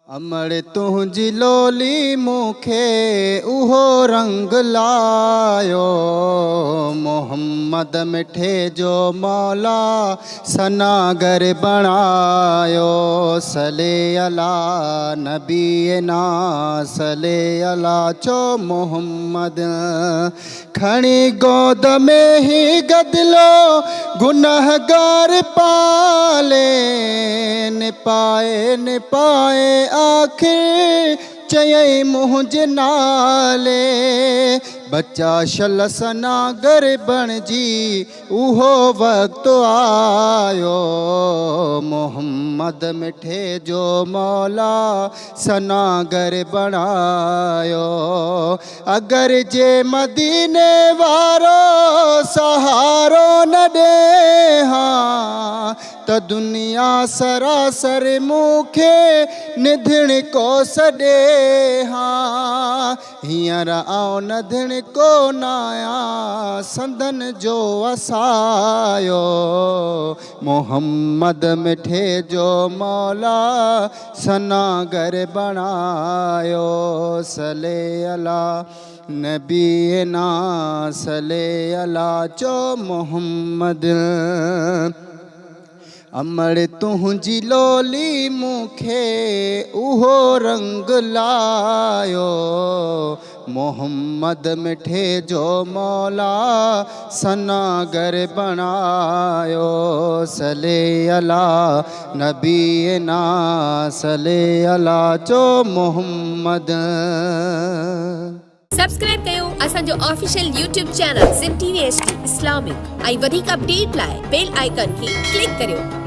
अमड़ तुंहिंजी लोली मूंखे उहो रंग लायो, मोहम्मद मिठे जो मौला सनागर बणायो। सले अला नबी ना सले अला चो मोहम्मद, खणी गोद में ही गदलो गुनहगार पाले, न पाए आखिर चयई मुंहिंजे नाले। बच्चा शल सनागर बणजी उहो वक़्तु आयो, मोहम्मद मिठे जो मौला सनागर बणायो। अगर जे मदीने वारो सहारो न ॾे हाँ, त दुनिया सरासर मूंखे निधण को सॾे हाँ। हींअर आऊं नधण को नाया संदन जो वसायो, मोहम्मद मिठे जो मौला सनागर बणायो। सले अला नबी ना सले अला चो मोहम्मद। अमड़ तुंहिंजी लोली मूंखे उहो रंग लायो, मोहम्मद मिठे जो मौला सनागर बणायो। सले अला नबी ना सले अला चो मोहम्मद। सब्सक्राइब कयो असांजो official YouTube channel Sindh TV HD Islamic ऐं वधीक अपडेट लाइ बेल आइकन खे क्लिक करियो।